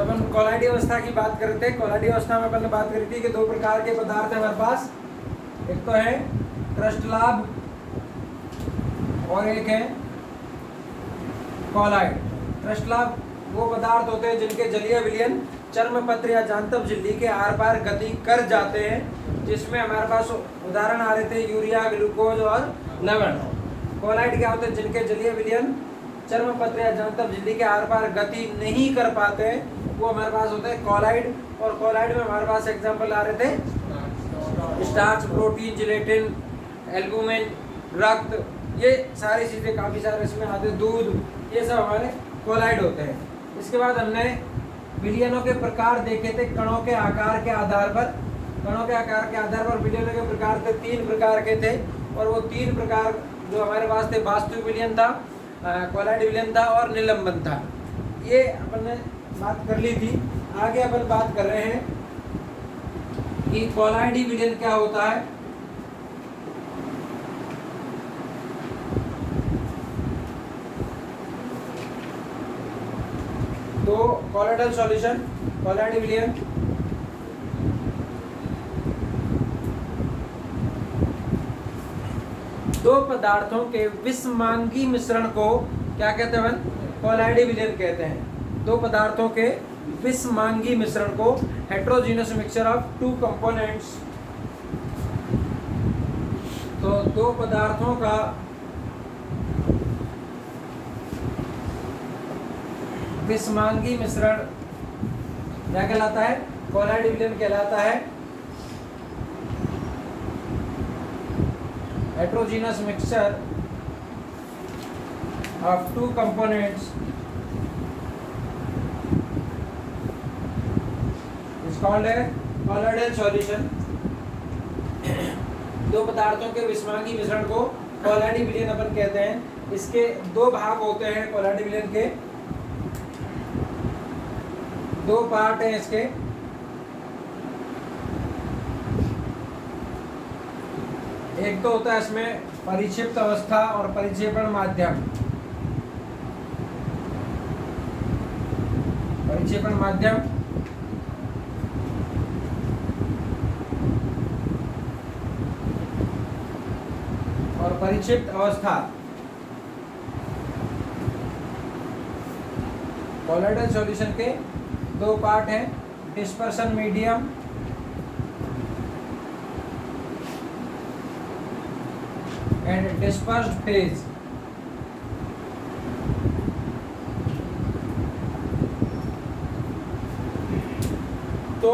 तो अपन कोलाइडी अवस्था की बात करते हैं। कोलाइडी अवस्था में अपन ने बात करी थी कि दो प्रकार के पदार्थ है हमारे पास, एक तो है क्रिस्टलाभ और एक है कोलाइड। क्रिस्टलाभ वो पदार्थ होते हैं जिनके जलीय विलयन चर्मपत्र या जांतव झिल्ली के आर पार गति कर जाते हैं, जिसमें हमारे पास उदाहरण आ रहे थे यूरिया, ग्लूकोज और लवण। कोलाइड क्या होते हैं? जिनके जलीय विलयन चर्मपत्र या जांतव झिल्ली के आर पार गति नहीं कर पाते हैं, वो हमारे पास होते हैं कोलाइड। और कोलाइड में हमारे पास एग्जाम्पल आ रहे थे स्टार्च, प्रोटीन, जिलेटिन, एल्बुमिन, रक्त, ये सारी चीज़ें काफ़ी सारे इसमें आते, दूध, ये सब हमारे कोलाइड होते हैं। इसके बाद हमने विलयनों के प्रकार देखे थे कणों के आकार के आधार पर। कणों के आकार के आधार पर विलयनों के प्रकार थे, 3 प्रकार के थे, और वो 3 प्रकार जो हमारे पास थे, वास्तविक विलयन था, कोलाइड विलयन था और निलंबन था। ये अपन ने बात कर ली थी। आगे अपन बात कर रहे हैं कि कोलाइडी विलयन क्या होता है। तो कोलाइडल सॉल्यूशन, कोलाइडी विलयन, दो पदार्थों के विषमांगी मिश्रण को क्या कहते हैं? कोलाइडी विलयन कहते हैं। दो पदार्थों के विषमांगी मिश्रण को, हेट्रोजीनस मिक्सचर ऑफ 2 कंपोनेंट्स। तो दो पदार्थों का विषमांगी मिश्रण क्या कहलाता है? कोलाइडी विलयन कहलाता है। Heterogeneous mixture of 2 components is called a colloidal solution. दो पदार्थों के विषमांगी मिश्रण को कोलाइडी विलयन अपन कहते हैं। इसके 2 भाग होते हैं। कोलाइडी विलयन के 2 पार्ट हैं इसके। एक तो होता है इसमें परिक्षिप्त अवस्था और परिक्षेपण माध्यम। परिक्षेपण माध्यम और परिक्षिप्त अवस्था। कोलाइडल सॉल्यूशन के 2 पार्ट हैं, dispersion medium and dispersed phase. तो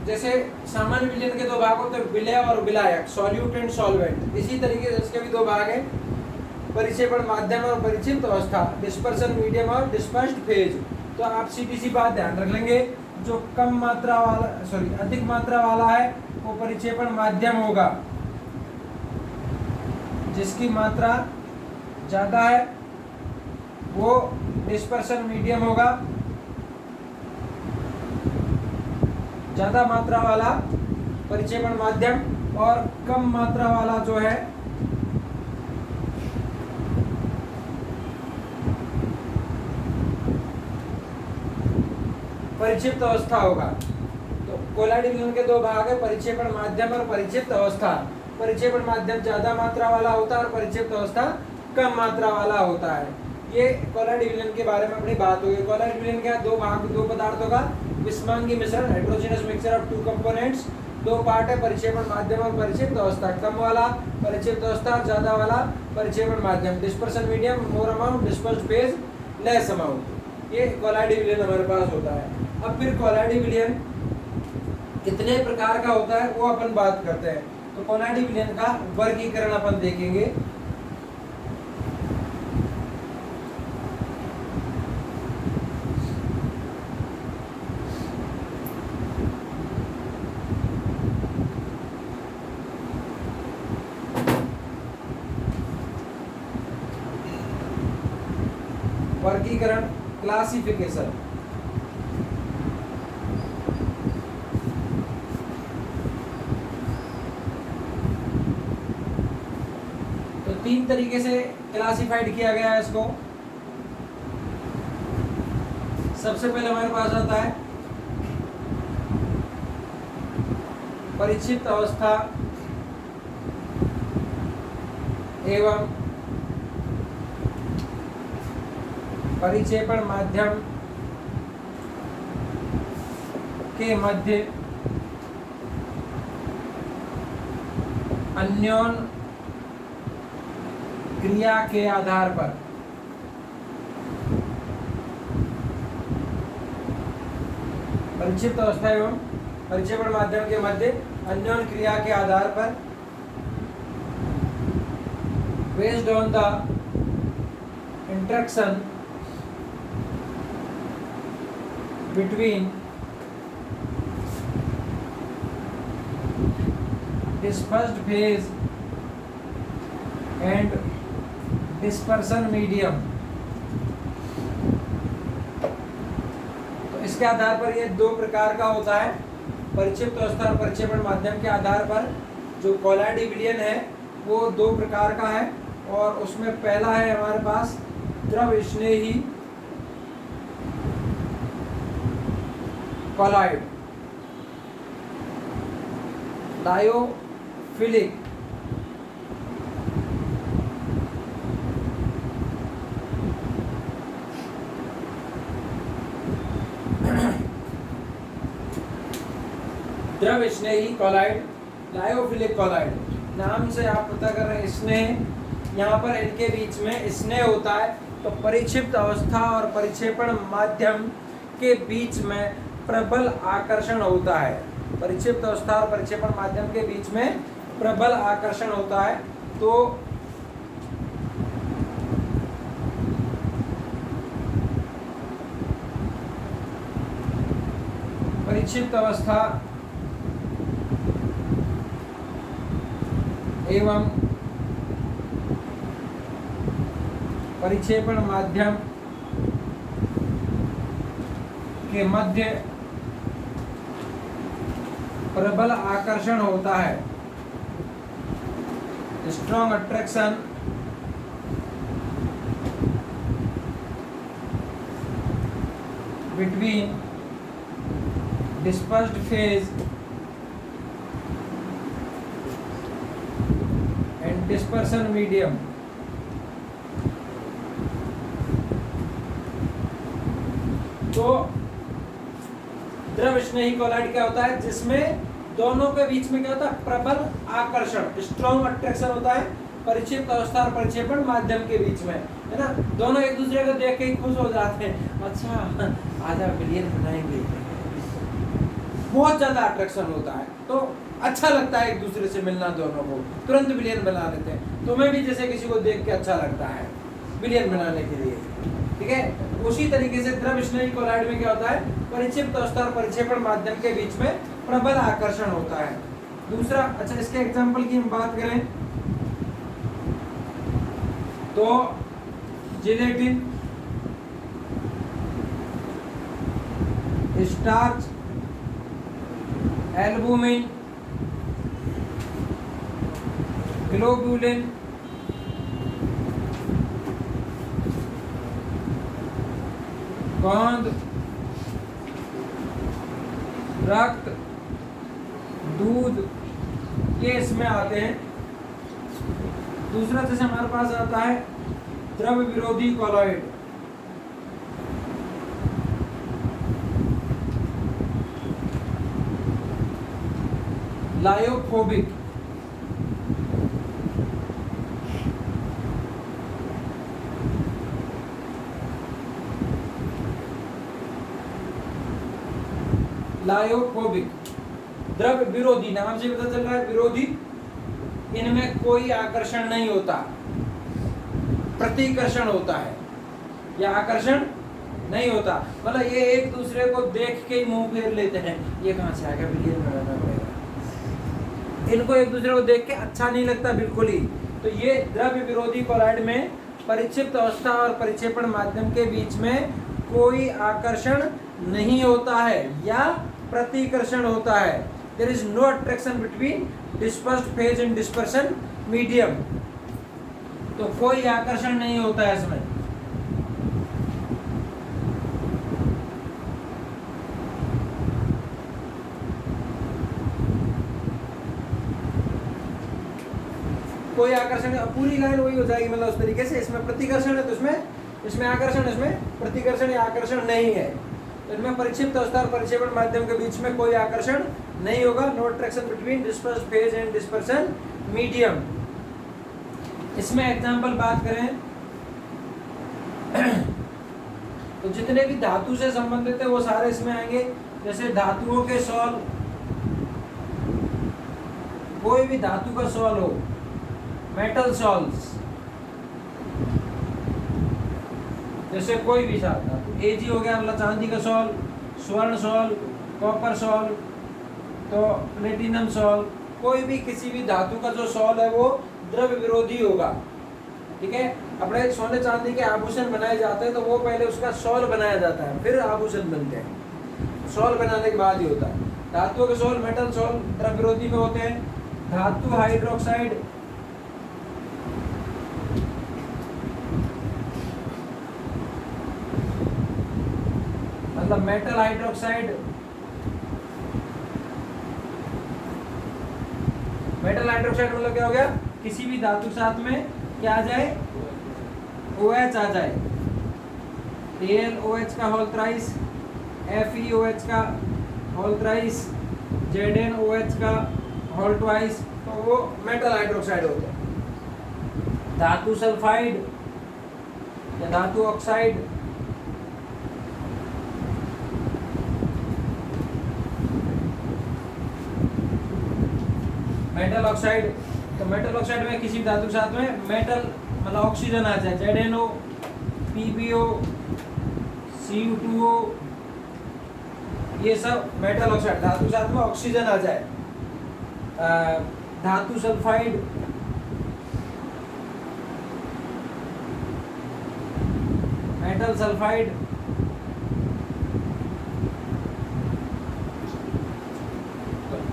जैसे सामान्य विलयन के 2 भाग होते हैं, विलय और विलायक, सॉल्यूट एंड सॉल्वेंट। इसी तरीके से इसके भी 2 भाग हैं, परिक्षेपण माध्यम और परिक्षिप्त अवस्था, डिस्पर्सन मीडियम और डिस्पर्स्ड फेज। तो आप सीधी सी बात ध्यान रख लेंगे, जो कम मात्रा वाला अधिक मात्रा वाला है वो परिक्षेपण माध्यम होगा, जिसकी मात्रा ज़्यादा है वो डिस्पर्सन मीडियम होगा, ज़्यादा मात्रा वाला परिक्षेपण माध्यम, और कम मात्रा वाला जो है परिक्षिप्त अवस्था होगा। तो कोलाइडी विलयन के 2 भाग है, परिक्षेपण माध्यम और परिक्षिप्त अवस्था। परिक्षेपण माध्यम ज्यादा मात्रा वाला होता है और परिक्षिप्त अवस्था कम मात्रा वाला होता है। ये कोलाइडी विलयन के बारे में अपनी बात हुई। कोलाइडी विलयन क्या? 2 भाग, 2 पदार्थों का विषमांगी मिश्रण, heterogeneous mixture of 2 components. 2 part है, परिक्षेपण माध्यम और परिक्षिप्त अवस्था। कम वाला परिक्षिप्त अवस्था और ज्यादा वाला परिक्षेपण माध्यम। Dispersion medium, more amount, dispersed phase, less amount. ये कोलाइडी विलयन हमारे पास होता है। अब फिर कोलाइडी विलयन कितने प्रकार का होता है वो अपन बात करते हैं। तो कोलाइडी विलयन का वर्गीकरण अपन देखेंगे। वर्गीकरण, क्लासिफिकेशन। तो 3 तरीके से क्लासिफाइड किया गया है इसको। सबसे पहले हमारे पास आता है परिक्षिप्त अवस्था एवं परिक्षेपण माध्यम के मध्य अन्योन क्रिया के आधार पर परिक्षिप्त अवस्था एवं परिक्षेपण माध्यम के मध्य अन्योन क्रिया के आधार पर based on the interaction between dispersed phase and dispersion medium। तो इसके आधार पर ये दो प्रकार का होता है। परिक्षिप्त अवस्था और परिक्षेपण माध्यम के आधार पर जो कॉलॉइड विलयन है वो दो प्रकार का है, और उसमें पहला है हमारे पास द्रव स्नेही कॉलॉइड, लायोफिलिक द्रव स्नेही कॉलॉइड, लायोफिलिक कॉलॉइड। नाम से आप पता कर रहे हैं स्नेह, यहाँ पर इनके बीच में स्नेह होता है। तो परिक्षिप्त अवस्था और परिक्षेपण माध्यम के बीच में प्रबल आकर्षण होता है। परिक्षिप्त अवस्था और परिक्षेपण माध्यम के बीच में प्रबल आकर्षण होता है। तो परिक्षिप्त अवस्था एवं परिक्षेपण माध्यम के मध्य प्रबल आकर्षण होता है। Strong attraction between dispersed phase and dispersion medium. तो द्रव स्नेही कॉलॉइड क्या होता है, जिसमें दोनों के बीच में क्या होता है, प्रबल आकर्षण, स्ट्रॉन्ग अट्रैक्शन होता है परिक्षिप्त अवस्था और परिक्षेपण माध्यम के बीच में, है ना। दोनों एक दूसरे को देख के ही खुश हो जाते हैं, अच्छा आजा विलयन बनाएंगे, बहुत ज्यादा अट्रैक्शन होता है। तो अच्छा लगता है एक दूसरे से मिलना, दोनों को तुरंत विलयन बना लेते हैं। तुम्हें भी जैसे किसी को देख के अच्छा लगता है विलयन बनाने के लिए, ठीक है। उसी तरीके से द्रव स्नेही कॉलॉइड में क्या होता है, परिक्षिप्त अवस्था और परिक्षेपण माध्यम के बीच में प्रबल आकर्षण होता है। दूसरा, अच्छा इसके एग्जांपल की हम बात करें तो जिलेटिन, स्टार्च, एल्बुमिन, ग्लोबुलिन, गोंद, रक्त, दूध, ये इसमें आते हैं। दूसरा जैसे हमारे पास आता है द्रव विरोधी कॉलॉइड, लायोफोबिक, लायोफोबिक, द्रव विरोधी, नाम से पता चल रहा है विरोधी। इनमें कोई आकर्षण नहीं होता, प्रतिकर्षण होता है, या आकर्षण नहीं होता। मतलब ये एक दूसरे को देख के ही मुंह फेर लेते हैं, ये कहाँ से आ गया, विलयन बनाना पड़ेगा। इनको एक दूसरे को देख के अच्छा नहीं लगता बिल्कुल ही। तो ये द्रव विरोधी कॉलॉइड में परिक्षिप्त अवस्था और परिक्षेपण माध्यम के बीच में कोई आकर्षण नहीं होता है या प्रतिकर्षण होता है। There is no attraction between dispersed phase and dispersion medium. तो कोई आकर्षण नहीं होता है इसमें। कोई आकर्षण, पूरी लाइन वही हो जाएगी मतलब उस तरीके से। इसमें प्रतिकर्षण है तो इसमें आकर्षण, इसमें प्रतिकर्षण या आकर्षण नहीं है। तो इनमें परिक्षिप्त अवस्था और परिक्षेपण माध्यम के बीच में कोई आकर्षण नहीं होगा। No attraction between dispersed phase and dispersion medium. इसमें एग्जांपल बात करें तो जितने भी धातु से संबंधित है वो सारे इसमें आएंगे। जैसे धातुओं के सॉल, कोई भी धातु का सॉल हो, मेटल सॉल्स, जैसे कोई भी साथ धातु, एजी हो गया मतलब चांदी का सॉल, स्वर्ण सॉल, कॉपर सॉल, तो प्लेटिनम सॉल, कोई भी किसी भी धातु का जो सॉल है वो द्रव विरोधी होगा। ठीक है, अपने सोने चांदी के आभूषण बनाए जाते हैं तो वो पहले उसका सॉल बनाया जाता है, फिर आभूषण बनते हैं। सॉल बनाने के बाद ही होता है। धातुओं के सॉल, मेटल सॉल द्रव विरोधी में होते हैं। धातु हाइड्रोक्साइड, मतलब मेटल हाइड्रोक्साइड, मेटल हाइड्रोक्साइड मतलब क्या हो गया, किसी भी धातु के साथ में क्या आ जाए, OH आ जाए, AlOH का होल थ्राइस, FeOH का होल थ्राइस, ZnOH का होल ट्वाइस, तो वो मेटल हाइड्रोक्साइड होते हैं। धातु सल्फाइड या धातु ऑक्साइड, मेटल ऑक्साइड, तो मेटल ऑक्साइड में किसी धातु के साथ में मेटल मतलब ऑक्सीजन आ जाए, ZnO, PbO, Cu2O, ये सब मेटल ऑक्साइड, धातु के साथ में ऑक्सीजन आ जाए। धातु सल्फाइड, मेटल सल्फाइड,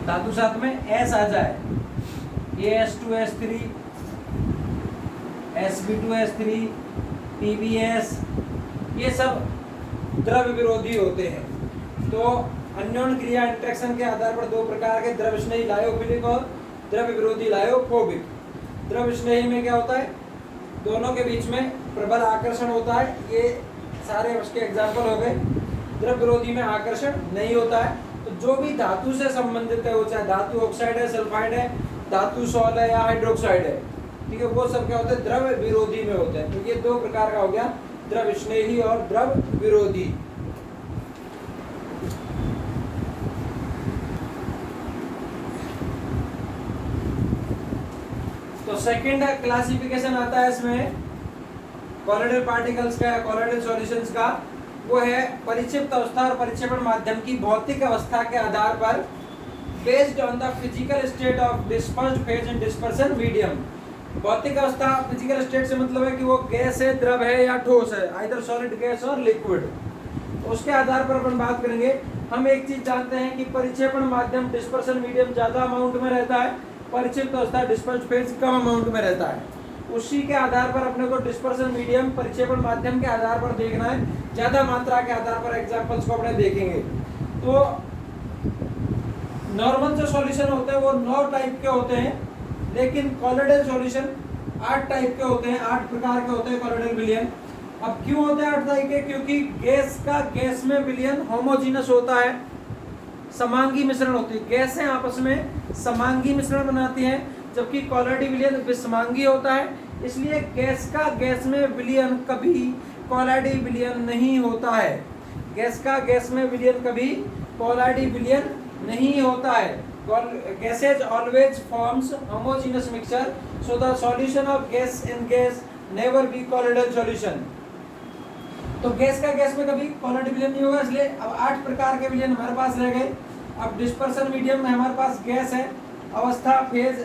धातु साथ में S आ जाए, As2S3, Sb2S3, PbS, ये सब द्रव विरोधी होते हैं। तो अन्योन क्रिया इंटरेक्शन के आधार पर दो प्रकार के द्रव स्नेही लायोफिलिक और द्रव विरोधी लायोफोबिक। द्रव स्नेही में क्या होता है, दोनों के बीच में प्रबल आकर्षण होता है, ये सारे उसके एग्जाम्पल हो गए। द्रव विरोधी में आकर्षण नहीं होता है। तो जो भी धातु से संबंधित है, वो चाहे धातु ऑक्साइड है, सल्फाइड है, धातु सॉल है या हाइड्रोक्साइड है, ठीक है, वो सब क्या होते हैं, द्रव विरोधी में होते हैं। तो ये दो प्रकार का हो गया, द्रव स्नेही और द्रव विरोधी। तो सेकंड क्लासिफिकेशन आता है इसमें कॉलोइडल पार्टिकल्स का या कॉलोइडल सॉल्यूशंस का, वो है परिक्षिप्त अवस्था और परिक्षेपण माध्यम की भौतिक अवस्था के आधार पर based on the physical state of dispersed phase and dispersion medium. भौतिक अवस्था, फिजिकल स्टेट से मतलब है कि वो गैस है, द्रव है या ठोस है, आइदर सॉलिड गैस और लिक्विड। उसके आधार पर अपन बात करेंगे। हम एक चीज जानते हैं कि परिक्षेपण माध्यम डिस्पर्सन मीडियम ज्यादा अमाउंट में रहता है, परिक्षिप्त अवस्था डिस्पर्स्ड फेज कम अमाउंट में रहता है। उसी के आधार पर अपने को डिस्पर्सन मीडियम, परिक्षेपण माध्यम के आधार पर देखना है, ज्यादा मात्रा के आधार पर एग्जांपल्स को अपने देखेंगे। तो नॉर्मल जो सॉल्यूशन होते हैं वो 9 टाइप के होते हैं, लेकिन कॉलोइडल सॉल्यूशन 8 टाइप के होते हैं, 8 प्रकार के होते हैं कॉलोइडल विलयन। अब क्यों होते हैं 8 टाइप के, क्योंकि गैस का गैस में विलयन होमोजीनस होता है, समांगी मिश्रण होती है। गैसें आपस में समांगी मिश्रण बनाती हैं, जबकि कॉलोइडल विलयन विषमांगी होता है। इसलिए गैस का गैस में विलयन कभी कॉलोइडल विलयन नहीं होता है। गैस का गैस में विलयन कभी कॉलोइडल विलयन नहीं होता है। Gases always forms homogeneous mixture, so the solution of gas in gas never be colloidal solution। तो गैस का गैस में कभी कॉलोइडल विलयन नहीं होगा। इसलिए अब 8 प्रकार के विलयन हमारे पास रह गए। अब डिस्पर्सन मीडियम में हमारे पास गैस है, अवस्था फेज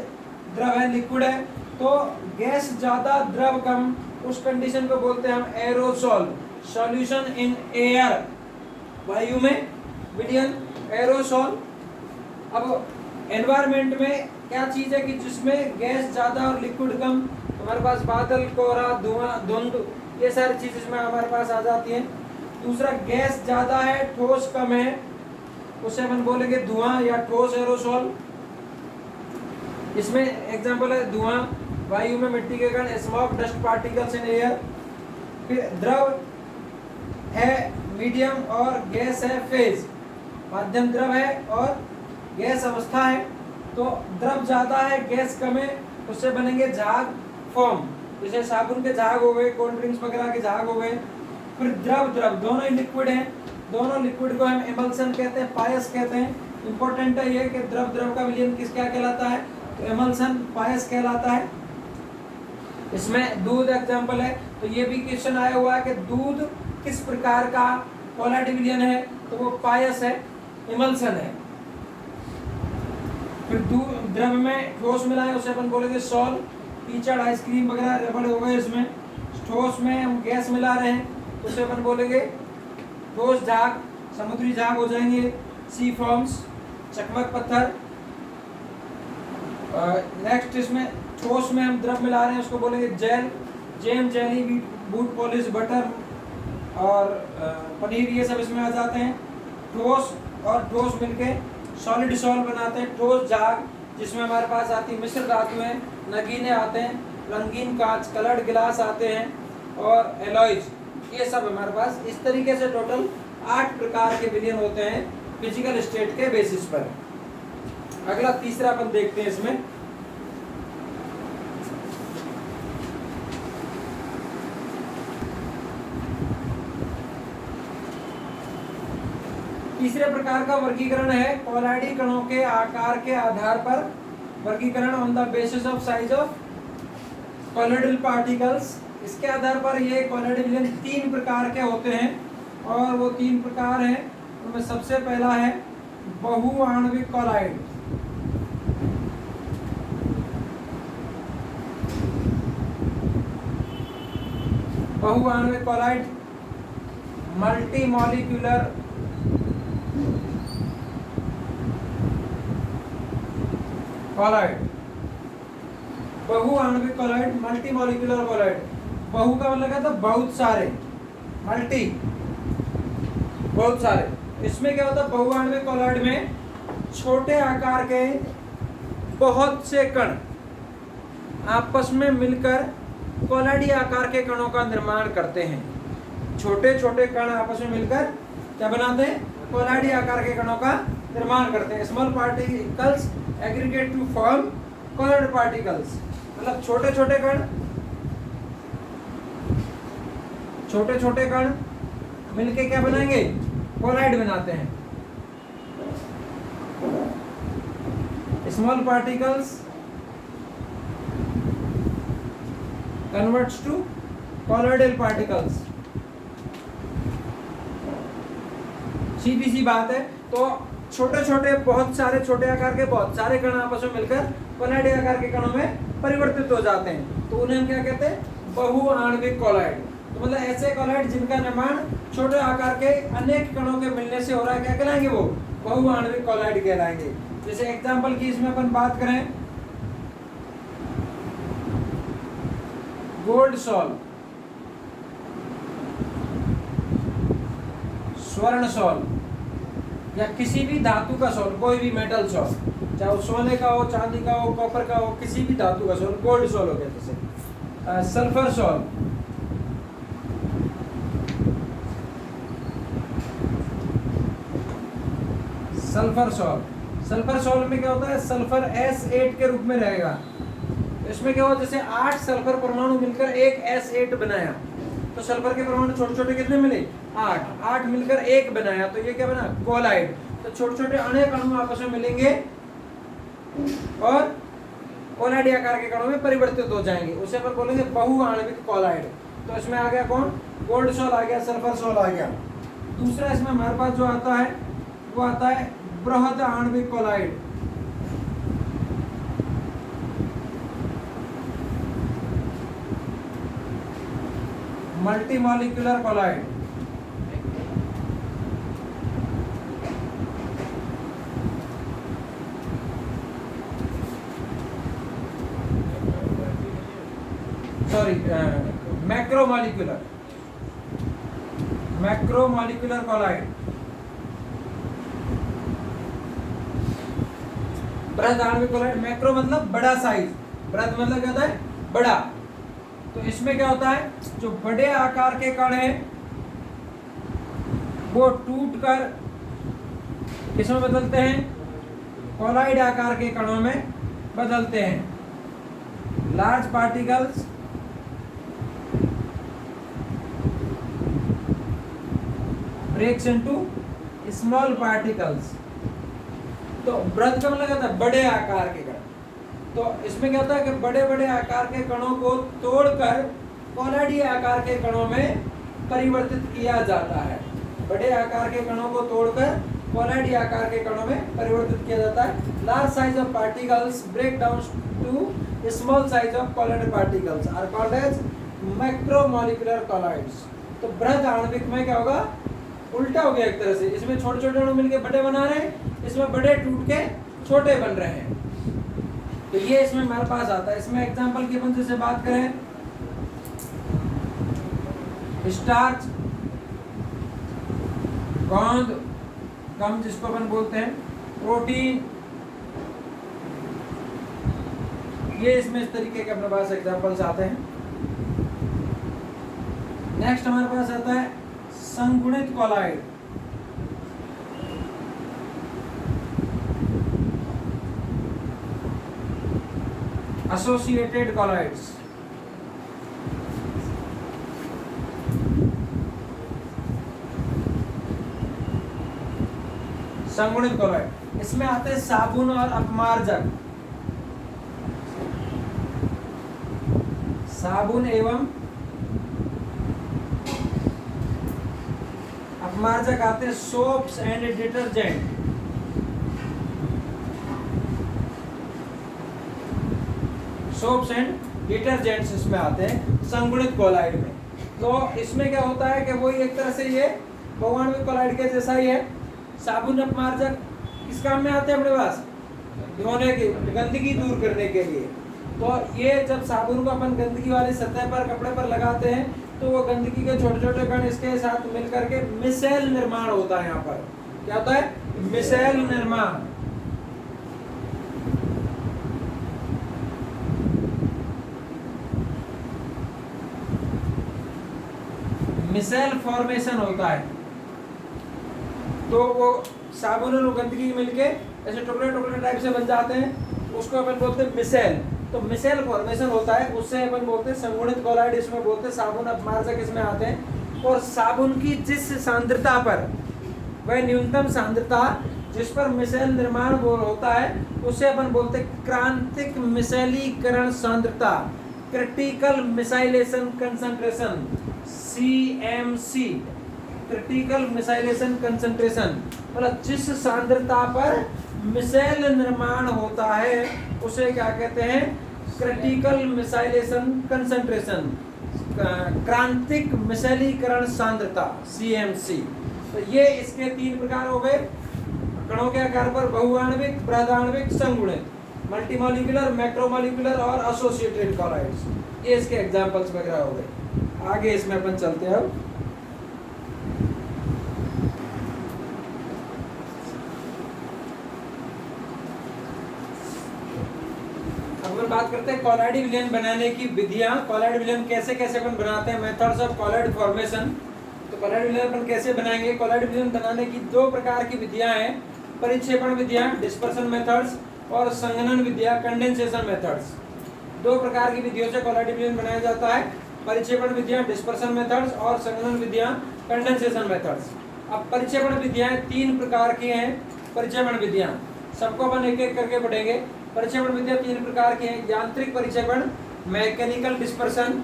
द्रव है, लिक्विड है। तो गैस ज्यादा द्रव कम, उस कंडीशन को बोलते हैं हम एरोसोल, सॉल्यूशन इन एयर, वायु में विलयन एरोसोल। अब एनवायरनमेंट में क्या चीज है कि जिसमें गैस ज्यादा और लिक्विड कम, हमारे पास बादल, कोहरा, धुआं, धुंध, ये सारी चीज इसमें हमारे पास आ जाती हैं। दूसरा, गैस ज्यादा है, ठोस कम है, उसे अपन बोलेंगे धुआं या ठोस एरोसोल। इसमें एग्जांपल है धुआं, वायु में मिट्टी के कण, smog, dust particles in air. फिर द्रव है, मीडियम, और गैस है, फेज। माध्यम द्रव है और गैस अवस्था है। तो द्रव ज्यादा है, गैस कम है, उससे बनेंगे झाग, फोम। जैसे साबुन के झाग हो गए, कोल्ड ड्रिंक्स वगैरह के झाग हो गए। फिर द्रव दोनों ही लिक्विड हैं, दोनों लिक्विड को हम इमल्सन कहते हैं, पायस कहते हैं। इंपॉर्टेंट है ये कि द्रव का विलयन किस क्या कहलाता है, तो इमल्सन, पायस कहलाता है। इसमें दूध एग्जाम्पल है। तो ये भी क्वेश्चन आया हुआ है कि दूध किस प्रकार का कोलाइड विलयन है, तो वो पायस है, इमल्सन है। फिर द्रव में ठोस मिला है, उसे अपन बोलेंगे सॉल। कीचड़, आइसक्रीम वगैरह रबड़ हो गए इसमें। ठोस में हम गैस मिला रहे हैं, उसे अपन बोलेंगे ठोस झाग, समुद्री झाग हो जाएंगे, सी फॉर्म्स, चकमक पत्थर। नेक्स्ट इसमें ठोस में हम द्रव मिला रहे हैं, उसको बोलेंगे gel, jam, jelly, boot polish, butter और पनीर, ये सब इसमें आ जाते हैं। ठोस और ठोस मिलके सॉलिड सॉल्ट बनाते हैं। ठोस झाग जिसमें हमारे पास आती मिश्र धातुएं, नगीने आते हैं, रंगीन कांच, कलर्ड गिलास आते हैं, और एलॉयज, ये सब हमारे पास। इस तरीके से टोटल 8 प्रकार के विलयन होते हैं फिजिकल स्टेट के बेसिस पर। अगला तीसरा अपन देखते हैं इसमें। तीसरे प्रकार का वर्गीकरण है कोलाइडी कणों के आकार के आधार पर वर्गीकरण, on the basis of size of colloidal particles. इसके आधार पर ये कोलाइडी विलयन 3 प्रकार के होते हैं, और वो 3 प्रकार हैं। उनमें सबसे पहला है बहुआण्विक कोलाइड। बहुआण्विक कोलाइड, मल्टी मॉलिक्यूलर कोलाइड। बहुआण्विक कोलाइड, मल्टी मॉलिक्यूलर कोलाइड। बहु का मतलब कहता है बहुत सारे, मल्टी बहुत सारे। इसमें क्या होता है, बहुआण्विक कोलाइड में छोटे आकार के बहुत से कण आपस में मिलकर कोलाइडी आकार के कणों का निर्माण करते हैं। छोटे छोटे कण आपस में मिलकर क्या बनाते हैं, कोलाइडी आकार के कणों का निर्माण करते हैं। Small particles aggregate to form colloid particles. मतलब छोटे छोटे कण मिलके क्या बनाएंगे, कोलाइड बनाते हैं। Small particles converts to colloidal particles. सीधी सी बात है। तो छोटे छोटे बहुत सारे छोटे आकार के बहुत सारे कण आपस में मिलकर कोलाइड आकार के कणों में परिवर्तित हो जाते हैं, तो उन्हें हम क्या कहते हैं, बहुआण्विक कोलाइड। तो मतलब ऐसे कोलाइड जिनका निर्माण छोटे आकार के अनेक कणों के मिलने से हो रहा है, क्या कहलाएंगे, वो बहुआण्विक कोलाइड कहलाएंगे। जैसे एग्जांपल की इसमें अपन बात करें, गोल्ड सॉल्ट, स्वर्ण सॉल्ट, या किसी भी धातु का सॉल्ट, कोई भी मेटल सॉल्ट, चाहे वो सोने का हो, चांदी का हो, कॉपर का हो, किसी भी धातु का सॉल्ट गोल्ड सॉल्ट हो गया। जैसे सल्फर सॉल्ट, सल्फर सॉल्ट में क्या होता है, सल्फर S8 के रूप में रहेगा। इसमें क्या हुआ, जैसे 8 सल्फर परमाणु मिलकर एक S8 बनाया, तो सल्फर के परमाणु छोटे छोटे कितने मिले, 8 मिलकर एक बनाया, तो ये क्या बना, कोलाइड। तो छोटे छोटे अनेक अणु आपस में मिलेंगे और कोलाइड आकार के कणों में परिवर्तित हो जाएंगे, उसे अपन बोलेंगे बहुआण्विक कोलाइड। तो इसमें आ गया कौन, गोल्ड सॉल्ट आ गया, सल्फर सॉल्ट आ गया। दूसरा इसमें हमारे पास जो आता है वो आता है बृहद आणविक colloid. Multi molecular colloid. Sorry, macromolecular colloid. बृहद आणविक कोलाइड, मैक्रो मतलब बड़ा साइज, बृहद मतलब क्या होता है, बड़ा। तो इसमें क्या होता है, जो बड़े आकार के कण हैं वो टूटकर किसमें बदलते हैं, कॉलॉइड आकार के कणों में बदलते हैं। Large particles breaks into small particles. तो बृहद का मतलब क्या होता है, बड़े आकार के कण। तो इसमें क्या होता है कि बड़े बड़े आकार के कणों को तोड़कर कॉलॉइडीय आकार के कणों में परिवर्तित किया जाता है। बड़े आकार के कणों को तोड़कर कॉलॉइडीय आकार के कणों में परिवर्तित किया जाता है। Large size of particles break down to small size of colloid particles are called as macromolecular colloids. तो बृहद आणविक में क्या होगा, उल्टा हो गया एक तरह से। इसमें छोटे छोटे अणु मिलकर बड़े बना रहे हैं, इसमें बड़े टूट के छोटे बन रहे हैं। तो ये इसमें हमारे पास आता है। इसमें एग्जांपल की अपन जैसे बात करें, स्टार्च, गोंद, गम जिसको अपन बोलते हैं, प्रोटीन, ये इसमें इस तरीके के अपने पास एग्जांपल्स आते हैं। नेक्स्ट हमारे पास आता है संगुणित कॉलॉइड। Associated colloids. संगुणित कॉलॉइड, इसमें आते हैं साबुन और अपमार्जक। साबुन एवं अपमार्जक आते हैं soaps and detergent. Soaps and detergents इसमें आते हैं संगुणित कॉलॉइड में। तो इसमें क्या होता है कि वही एक तरह से ये बहुआण्विक कॉलॉइड के जैसा ही है। साबुन अपमार्जक किस काम में आते हैं अपने पास, धोने की, गंदगी दूर करने के लिए। तो ये जब साबुन को अपन गंदगी वाली सतह पर, कपड़े पर लगाते हैं तो वो गंदगी के छोटे छोटे कण इसके साथ मिलकर के मिसेल निर्माण होता है। यहाँ पर क्या होता है, मिसेल निर्माण। मिसेल फॉर्मेशन होता है। तो वो साबुन और गंदगी मिलके ऐसे टुकड़े टुकड़े टाइप से बन जाते हैं, उसको अपन बोलते हैं मिसेल। तो मिसेल फॉर्मेशन होता है, उससे अपन बोलते हैं संगुणित कॉलॉइड। इसमें बोलते हैं साबुन अपमार्जक इसमें आते हैं। और साबुन की जिस सांद्रता पर, वह न्यूनतम सांद्रता जिस पर मिसेल निर्माण होता है, उसे अपन बोलते हैं क्रांतिक मिसेलीकरण सांद्रता, critical micellization concentration, CMC, critical micellization concentration. मतलब जिस सांद्रता पर मिसेल निर्माण होता है उसे क्या कहते हैं, क्रिटिकल मिसाइलेशन कंसंट्रेशन, क्रांतिक मिसेलीकरण सांद्रता, CMC। तो ये इसके 3 प्रकार हो गए कणों के आकार पर, बहुआण्विक, बृहदाण्विक, संगुणित, मल्टीमोलिकुलर, मैक्रोमोलिकुलर और एसोसिएटेड कॉलॉइड्स। ये इसके एग्जांपल्स वगैरह हो गए। आगे इसमें अपन चलते हैं। अब अपन बात करते हैं कॉलॉइड विलयन बनाने की विधियां। कॉलॉइड विलयन कैसे कैसे अपन बनाते हैं, मेथड्स ऑफ कॉलॉइड फॉर्मेशन। तो कॉलॉइड विलयन अपन कैसे बनाएंगे, कॉलॉइड विलयन बनाने की 2 प्रकार की विधियां हैं, परिक्षेपण विधियां, डिस्पर्सन मेथड्स, और संघनन विधियां, कंडेंसेशन मेथड्स। 2 प्रकार की विधियों से कॉलॉइड विलयन बनाया जाता है, परिक्षेपण विधियां, डिस्पर्सन मेथड्स, और संघनन विधियां, कंडेंसेशन मेथड्स। अब परिक्षेपण विधियां 3 प्रकार की हैं। परिक्षेपण विधियां सबको अपन एक एक करके पढ़ेंगे। परिक्षेपण विधियां 3 प्रकार की हैं, यांत्रिक परिक्षेपण, mechanical dispersion,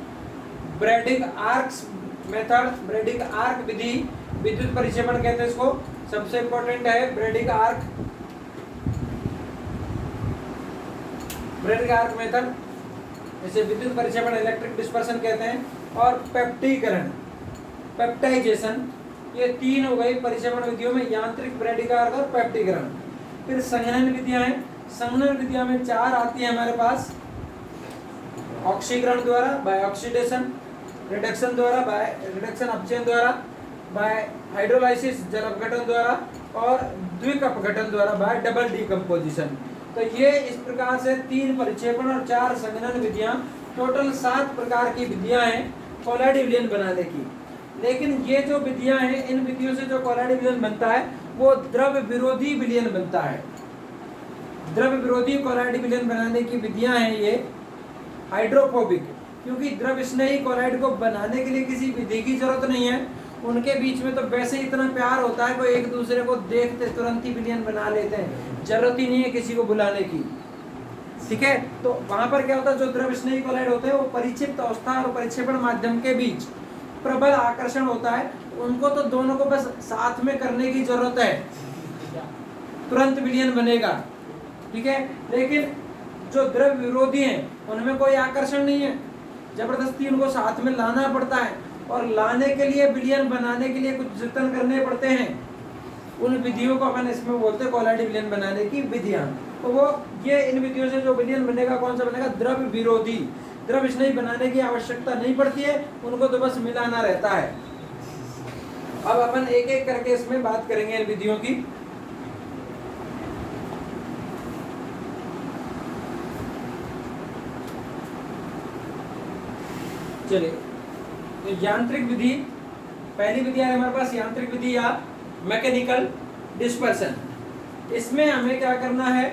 Bredig arcs method, Bredig arc विधि, विद्युत परिक्षेपण कहते हैं इसको। सबसे इंपॉर्टेंट है Bredig arc, Bredig arc method, इसे विद्युत परिक्षेपण, इलेक्ट्रिक डिस्पर्सन कहते हैं। और पेप्टीकरण, पेप्टाइजेशन, ये 3 हो गई परिक्षेपण विधियों में, यांत्रिक, ब्रेडिंग आर्क और पेप्टीकरण। फिर संघनन विधियां हैं। संघनन विधियां में 4 आती है हमारे पास, ऑक्सीकरण द्वारा, बाय ऑक्सीडेशन, रिडक्शन द्वारा, बाय रिडक्शन अपचयन द्वारा, बाय हाइड्रोलाइसिस जल अपघटन द्वारा, और द्विक अपघटन द्वारा, बाय डबल डिकम्पोजिशन। तो ये इस प्रकार से 3 परिक्षेपण और 4 संघनन विधियां टोटल 7 प्रकार की विधियां हैं कॉलॉइड विलयन बनाने की। लेकिन ये जो विधियां हैं, इन विधियों से जो कॉलॉइड विलयन बनता है वो द्रव विरोधी विलयन बनता है। द्रव विरोधी कॉलॉइड विलयन बनाने की विधियां हैं ये हाइड्रोफोबिक, क्योंकि द्रव स्नेही कॉलॉइड को बनाने के लिए किसी विधि की जरूरत नहीं है। उनके बीच में तो वैसे ही इतना प्यार होता है, कोई एक दूसरे को देखते तुरंत ही विलयन बना लेते हैं, जरूरत ही नहीं है किसी को बुलाने की। ठीक है, तो वहां पर क्या होता है, जो द्रव स्नेही कॉलॉइड होते हैं वो परिक्षिप्त अवस्था और परिक्षेपण माध्यम के बीच प्रबल आकर्षण होता है। उनको तो दोनों को बस साथ में करने की जरूरत है, तुरंत विलयन बनेगा। ठीक है, लेकिन जो द्रव विरोधी हैं उनमें कोई आकर्षण नहीं है, जबरदस्ती उनको साथ में लाना पड़ता है, और लाने के लिए विलयन बनाने के लिए कुछ जतन करने पड़ते हैं। उन विधियों को अपन इसमें बोलते हैं कॉलॉइड विलयन बनाने की विधियां। तो वो ये इन विधियों से जो विलयन बनेगा, कौन सा बनेगा, द्रव विरोधी। द्रव स्नेही बनाने की आवश्यकता नहीं पड़ती है, उनको तो बस मिलाना रहता है। अब अपन एक एक करके इसमें बात करेंगे इन विधियों की। चलिए, तो यांत्रिक विधि, पहली विधि है हमारे पास यांत्रिक विधि या मैकेनिकल डिस्पर्सन। इसमें हमें क्या करना है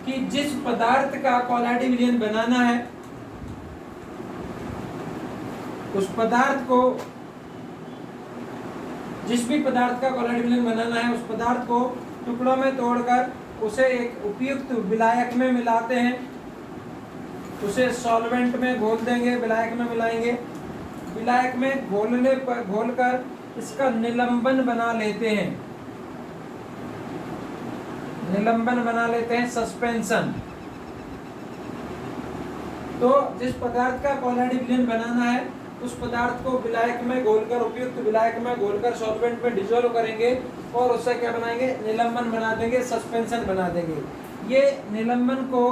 कि जिस पदार्थ का कॉलॉइड विलयन बनाना है, उस पदार्थ को, जिस भी पदार्थ का कॉलॉइड विलयन बनाना है, उस पदार्थ को टुकड़ों में तोड़कर उसे एक उपयुक्त विलायक में मिलाते हैं, उसे सॉल्वेंट में घोल देंगे, विलायक में मिलाएंगे। विलायक में घोलने पर घोलकर इसका निलंबन बना लेते हैं, निलंबन बना लेते हैं, सस्पेंशन। तो जिस पदार्थ का कॉलॉइड विलयन बनाना है, उस पदार्थ को विलायक में घोलकर, उपयुक्त विलायक में घोलकर सॉल्वेंट में डिसॉल्व करेंगे और उससे क्या बनाएंगे, निलंबन बना देंगे, सस्पेंशन बना देंगे। ये निलंबन को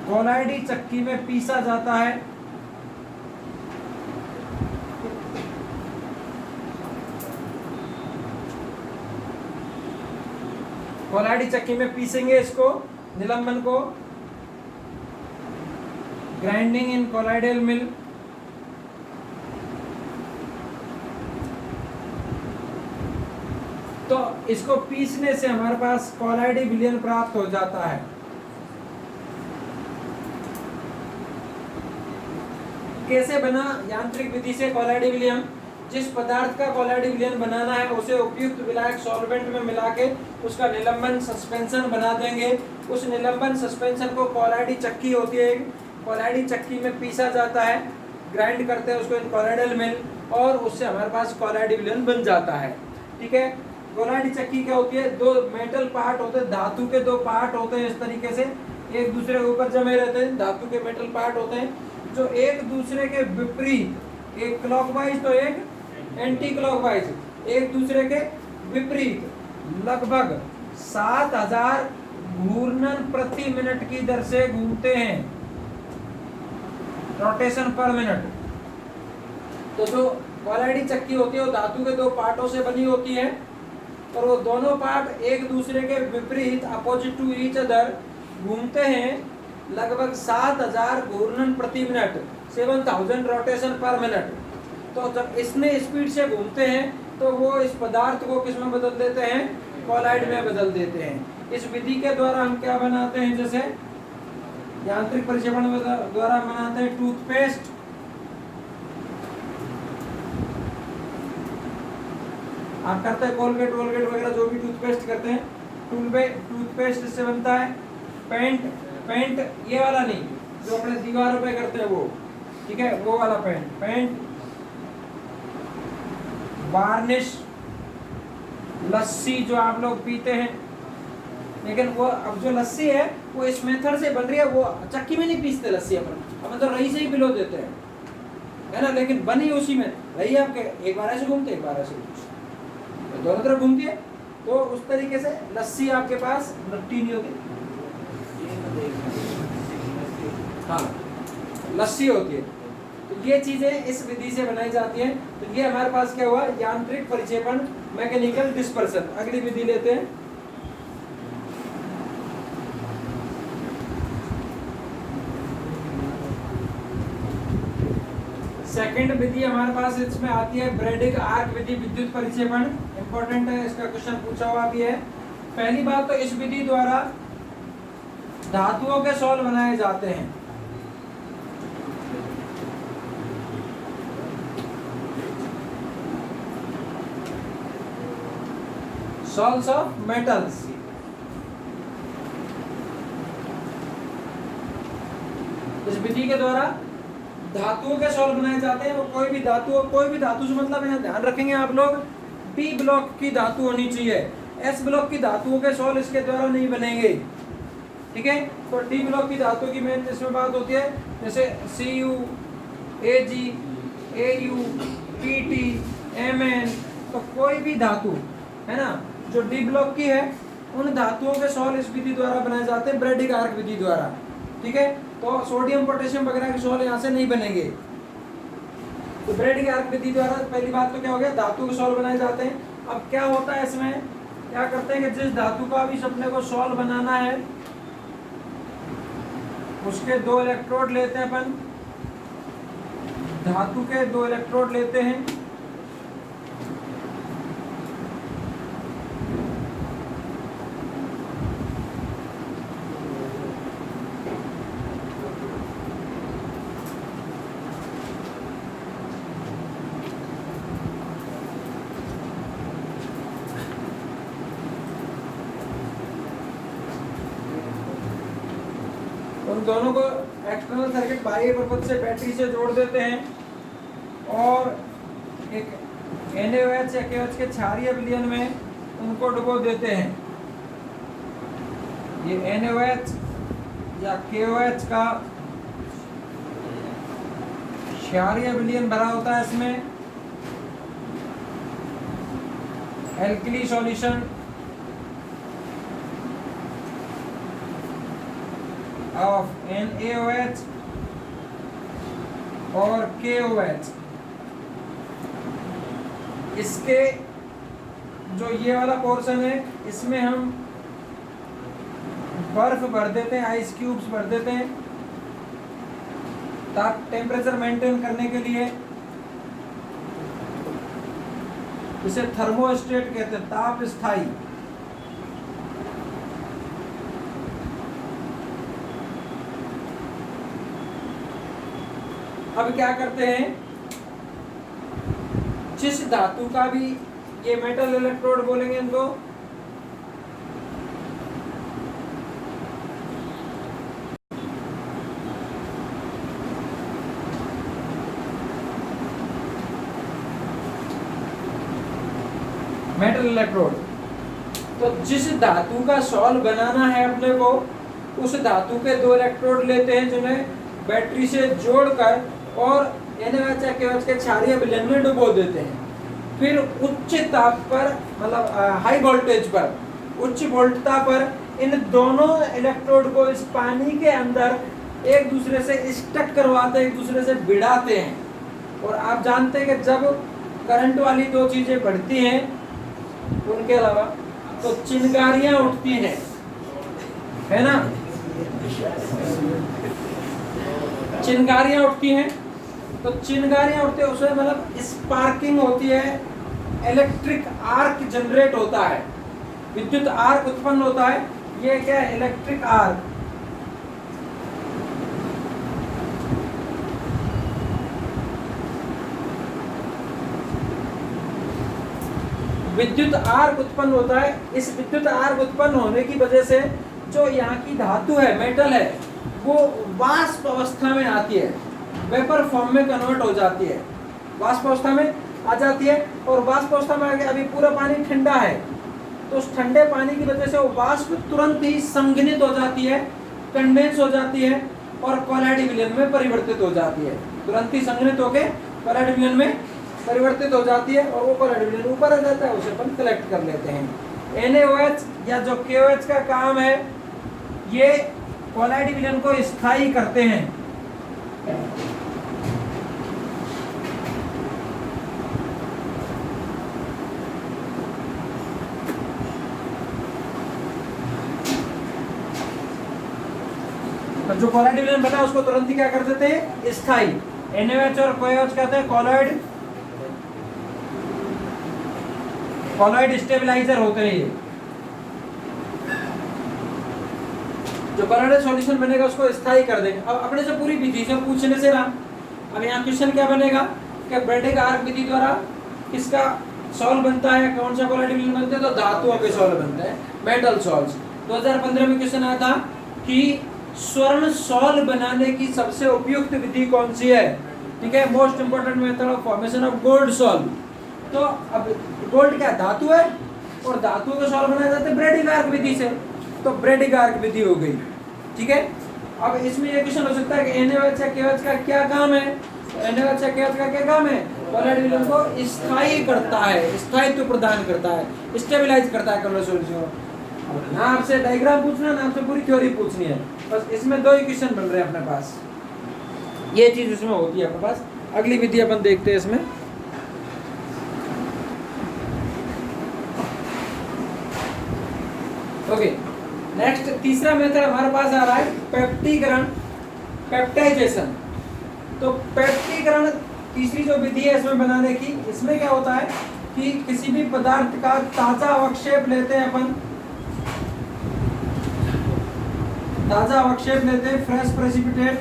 कॉलॉइडी चक्की में पीसा जाता है। कॉलॉइडी चक्की में पीसेंगे इसको, निलंबन को, ग्राइंडिंग इन कॉलॉइडल मिल। तो इसको पीसने से हमारे पास कॉलॉइडी विलयन प्राप्त हो जाता है। कैसे बना यांत्रिक विधि से कॉलॉइड विलयन? जिस पदार्थ का कॉलॉइड विलयन बनाना है उसे उपयुक्त विलायक सॉल्वेंट में मिला के उसका निलंबन सस्पेंशन बना देंगे। उस निलंबन सस्पेंशन को कॉलॉइडी चक्की होती है, कॉलॉइडी चक्की में पीसा जाता है, ग्राइंड करते हैं उसको इन कॉलॉइडल मिल, और उससे हमारे पास कॉलॉइड विलयन बन जाता है। ठीक है, कॉलॉइडी चक्की क्या होती है, दो मेटल पार्ट होते हैं, धातु के दो पार्ट होते हैं, इस तरीके से एक दूसरे के ऊपर जमे रहते हैं, धातु के मेटल पार्ट होते हैं जो एक दूसरे के विपरीत, एक क्लॉकवाइज तो एक एंटी क्लॉकवाइज, एक दूसरे के विपरीत लगभग 7000 घूर्णन प्रति मिनट की दर से घूमते हैं, रोटेशन पर मिनट। तो जो कॉलॉइडी चक्की होती है वो धातु के दो पार्टों से बनी होती है, और वो दोनों पार्ट एक दूसरे के विपरीत, अपोजिट टू ईच अदर, घूमते हैं लगभग 7000 घूर्णन प्रति मिनट, 7000 रोटेशन पर मिनट। तो जब इसमें स्पीड से घूमते हैं तो वो इस पदार्थ को किस में बदल देते हैं, कॉलॉइड में बदल देते हैं। इस विधि के द्वारा हम क्या बनाते हैं, जैसे यांत्रिक परिक्षेपण द्वारा बनाते हैं टूथपेस्ट, आप करते हैं कोलगेट वोलगेट वगैरह जो भी टूथपेस्ट करते हैं, टूथपेस्ट इससे बनता है। पेंट ये वाला नहीं जो अपने दीवारों पे करते हैं वो, ठीक है, वो वाला पेंट, वार्निश, लस्सी जो आप लोग पीते हैं, लेकिन वो अब जो लस्सी है वो इस मेथड से बन रही है, वो चक्की में नहीं पीसते लस्सी, अपन तो रही से ही पिलो देते हैं, है ना, लेकिन बनी उसी में रही है। आपके एक बार ऐसे घूमते, एक बार ऐसे घूमते, दोनों तरफ घूमती है, तो उस तरीके से लस्सी आपके पास रट्टी नहीं होगी, हाँ लस्सी होती है। तो ये चीजें इस विधि से बनाई जाती हैं। तो ये हमारे पास क्या हुआ, यांत्रिक परिक्षेपण, मैकेनिकल डिस्पर्सन। अगली विधि लेते हैं, सेकंड विधि हमारे पास इसमें आती है ब्रैडिक आर्क विधि, विद्युत परिक्षेपण। इंपॉर्टेंट है, इसका क्वेश्चन पूछा हुआ भी है। पहली बात तो इस विधि द्वारा धातुओं के शॉल बनाए जाते हैं। Shawls of metals. इस विधि के द्वारा धातुओं के शॉल बनाए जाते हैं। वो कोई भी धातु से मतलब यहाँ ध्यान रखेंगे आप लोग, डी ब्लॉक की धातु होनी चाहिए। एस ब्लॉक की धातुओं के शॉल इसके द्वारा नहीं बनेंगे, ठीक है। तो डी ब्लॉक की धातु की मेन इसमें बात होती है, जैसे Cu, Ag, Au, Pt, Mn। तो कोई भी धातु है ना जो डी ब्लॉक की है, उन धातुओं के शॉल इस विधि द्वारा बनाए जाते हैं, ब्रैडिक आर्क विधि द्वारा, ठीक है। तो सोडियम पोटेशियम वगैरह के शॉल यहाँ से नहीं बनेंगे। तो ब्रैडिक आर्क विधि द्वारा पहली बात तो क्या हो गया, धातु के शॉल बनाए जाते हैं। अब क्या होता है इसमें, क्या करते हैं कि जिस धातु का भी अपने को शॉल बनाना है उसके 2 इलेक्ट्रोड लेते हैं अपन, धातु के 2 इलेक्ट्रोड लेते हैं। उन दोनों को एक्सटर्नल सर्किट बाह्य पर्पज से बैटरी से जोड़ देते हैं और एक NaOH या KOH के क्षारीय विलयन में उनको डुबो देते हैं। ये NaOH या KOH का क्षारीय विलयन भरा होता है, इसमें एल्कली सॉल्यूशन of NaOH और KOH। इसके जो ये वाला पोर्शन है इसमें हम बर्फ भर देते हैं, आइस क्यूब्स भर देते हैं ताप टेम्परेचर मेंटेन करने के लिए। इसे थर्मोस्टेट कहते हैं, ताप स्थायी। अब क्या करते हैं, जिस धातु का भी ये मेटल इलेक्ट्रोड बोलेंगे इनको, मेटल इलेक्ट्रोड। तो जिस धातु का शॉल बनाना है अपने को, उस धातु के 2 इलेक्ट्रोड लेते हैं जिन्हें बैटरी से जोड़कर और NaOH या KOH के क्षारीय विलयन में डुबो देते हैं। फिर उच्च ताप पर, मतलब हाई वोल्टेज पर, उच्च वोल्टता पर इन दोनों इलेक्ट्रोड को इस पानी के अंदर एक दूसरे से स्टक करवाते हैं, एक दूसरे से भिड़ाते हैं। और आप जानते हैं कि जब करंट वाली 2 चीजें बढ़ती हैं उनके अलावा तो चिंगारियां उठती हैं, है ना। चिंगारियां उठती हैं, तो चिंगारियां उठते हैं उसमें मतलब स्पार्किंग होती है, इलेक्ट्रिक आर्क जनरेट होता है, विद्युत आर्क उत्पन्न होता है। ये क्या है, इलेक्ट्रिक आर्क। विद्युत आर्क उत्पन्न होता है। इस विद्युत आर्क उत्पन्न होने की वजह से जो यहाँ की धातु है, मेटल है, वो वाष्प अवस्था में आती है, वेपर फॉर्म में कन्वर्ट हो जाती है, वाष्प अवस्था में आ जाती है। और वाष्प अवस्था में आगे अभी पूरा पानी ठंडा है, तो उस ठंडे पानी की वजह से वो वाष्प तुरंत ही संघनित हो जाती है, कंडेंस हो जाती है और कोलॉइड विलयन में परिवर्तित हो जाती है। तुरंत ही संघनित होकर कोलॉइड विलयन में परिवर्तित हो जाती है और वो कोलॉइड विलयन ऊपर आ जाता है, उसे अपन कलेक्ट कर लेते हैं। NaOH या जो KOH का काम है, ये कोलॉइड विलयन को स्थायी करते हैं। तो जो कोलॉइड विलयन बना उसको तुरंत ही क्या कर देते हैं, स्थायी। NaOH और KOH कहते हैं कॉलॉइड स्टेबलाइजर होते हैं ये। जो कॉलॉइड सॉल्यूशन बनेगा उसको स्थायी कर देंगे। अब अपने से पूरी विधि से पूछने से रहा, अब यहाँ क्वेश्चन क्या बनेगा कि ब्रेडिग आर्क विधि द्वारा किसका सॉल्व बनता है, कौन सा कॉलॉइड विलयन बनते हैं, तो धातुओं के सॉल्व बनते हैं, मेटल सॉल्व्स। 2015 में क्वेश्चन आया था कि स्वर्ण सॉल्व बनाने की सबसे उपयुक्त विधि कौन सी है, ठीक है, most important method of formation of gold solve. तो अब गोल्ड क्या धातु है और धातुओं के सॉल्व बनाए जाते हैं ब्रेडिग आर्क विधि से, तो ब्रेडिग आर्क विधि हो गई, ठीक है। अब इसमें ये क्वेश्चन हो सकता है कि NaOH या KOH का क्या काम है, NaOH या KOH का क्या काम है, कॉलॉइड विलयन को स्थायी करता है, स्थायित्व प्रदान करता है, स्टेबलाइज करता है कॉलॉइड सॉल्यूशन को। ना आपसे डायग्राम पूछना ना आपसे पूरी थ्योरी पूछनी है, बस इसमें दो ही क्वेश्चन बन रहे हैं अपने पास, ये चीज इसमें होती है अपने पास। अगली विधि अपन देखते हैं इसमें। ओके, नेक्स्ट तीसरा मेथड हमारे पास आ रहा है पेप्टीकरण, पेप्टाइजेशन। तो पेप्टीकरण तीसरी जो विधि है इसमें बनाने की, इसमें क्या होता है कि किसी भी पदार्थ का ताजा अवक्षेप लेते हैं अपन, ताजा अवक्षेप लेते हैं, फ्रेश प्रेसिपिटेट।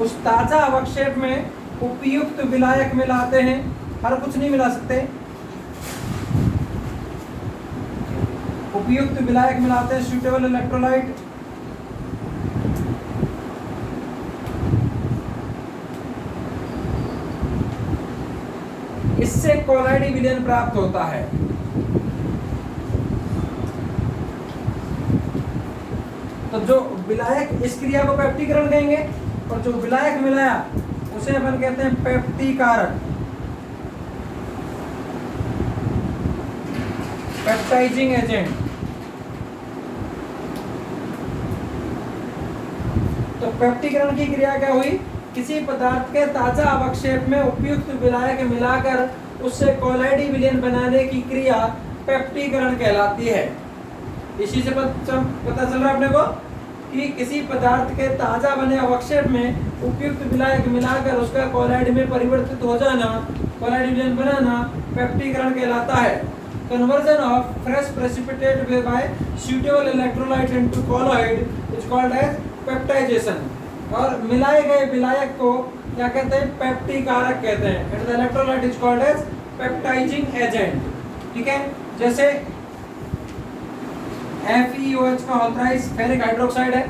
उस ताजा अवक्षेप में उपयुक्त विलायक मिलाते हैं, हर कुछ नहीं मिला सकते, उपयुक्त विलायक मिलाते हैं, सूटेबल इलेक्ट्रोलाइट। इससे कॉलॉइड विलयन प्राप्त होता है। तो जो विलायक, इस क्रिया को पेप्टीकरण कहेंगे, और जो विलायक मिलाया उसे अपन कहते हैं पेप्टीकारक, पेप्टाइजिंग एजेंट। तो पेप्टीकरण की क्रिया क्या हुई, किसी पदार्थ के ताजा अवक्षेप में उपयुक्त विलायक मिलाकर उससे कॉलॉइड विलयन बनाने की क्रिया पेप्टीकरण कहलाती है। इसी से पता चल रहा है अपने को कि किसी पदार्थ के ताजा बने अवक्षेप में उपयुक्त विलायक मिलाकर उसका कॉलॉइड में परिवर्तित हो जाना, कॉलॉइड विलयन बनाना पेप्टीकरण कहलाता है। Conversion of fresh precipitate by suitable electrolyte into colloid is called as peptization. और मिलाए गए विलायक को क्या कहते हैं, पेप्टीकारक कहते हैं, and the electrolyte is called as peptizing agent, ठीक है। जैसे FeOH का ऑल्थराइज फेरिक हाइड्रोक्साइड है,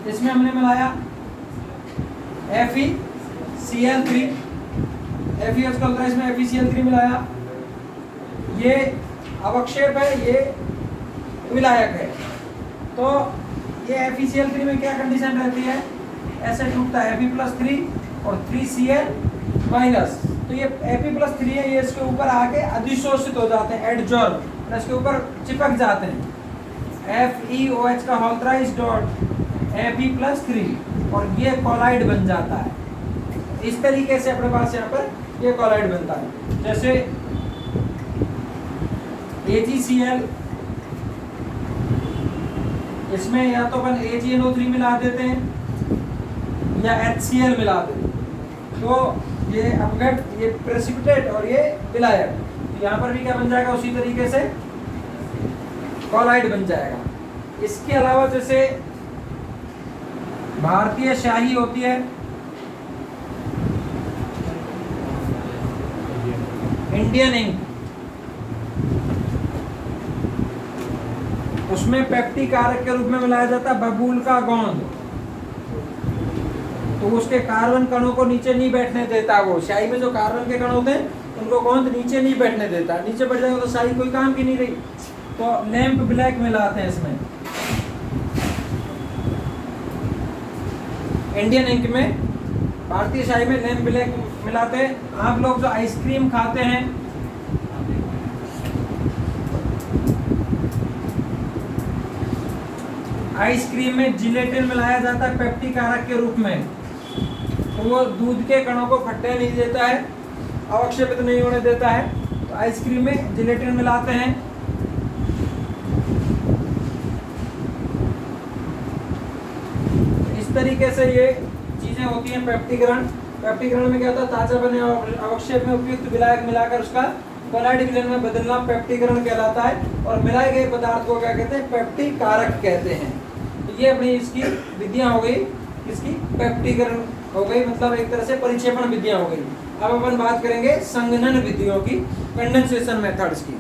इसमें हमने मिलाया FeCl3, FeOH का ऑल्थराइज में FeCl3 मिलाया, ये अवक्षेप है, ये विलायक है। तो ये FeCl3 में क्या कंडीशन रहती है, ऐसे टूटता है Fe+3 और 3Cl-। तो ये Fe+3 है, ये इसके ऊपर आके अधिशोषित हो जाते हैं, एडजॉर्ब, इसके ऊपर चिपक जाते हैं, FeOH का ऑल्थराइज डॉट Fe+3 और ये कॉलॉइड बन जाता है। इस तरीके से अपने पास यहाँ पर ये कॉलॉइड बनता है। जैसे AgCl, इसमें या तो अपन AgNO3 मिला देते हैं या HCl मिला देते हैं, तो ये अपघट, ये प्रेसिपिटेट और ये विलायक, तो यहाँ पर भी क्या बन जाएगा, उसी तरीके से कॉलॉइड बन जाएगा। इसके अलावा जैसे भारतीय शाही होती है, इंडियन इंक, उसमें पेप्टीकारक के रूप में मिलाया जाता है बबूल का गोंद, तो उसके कार्बन कणों को नीचे नहीं बैठने देता। वो शाही में जो कार्बन के कण होते हैं उनको गोंद नीचे नहीं बैठने देता, नीचे बैठ जाएगा तो शाही कोई काम की नहीं रही। तो लैंप ब्लैक मिलाते हैं इसमें, इंडियन इंक में, भारतीय शाही में लैंप ब्लैक मिलाते हैं। आप लोग जो आइसक्रीम खाते हैं, आइसक्रीम में जिलेटिन मिलाया जाता है पेप्टीकारक के रूप में, तो वो दूध के कणों को फटने नहीं देता है, अवक्षेपित नहीं होने देता है, तो आइसक्रीम में जिलेटिन मिलाते हैं। इस तरीके से ये चीजें होती हैं पेप्टिकरण। पेप्टिकरण में क्या होता है, ताजा बने अवक्षेप में उपयुक्त विलायक मिलाकर उसका कोलाइड विलयन में बदलना पेप्टिकरण कहलाता है। और मिलाए गए पदार्थ को क्या कहते हैं, पेप्टिकारक कहते हैं। तो ये अपनी इसकी विधियां हो गई, इसकी पेप्टिकरण हो गई, मतलब एक तरह से परिक्षेपण विधियां हो गई। अब अपन बात करेंगे संघनन विधियों की, कंडेंसेशन मेथड्स की।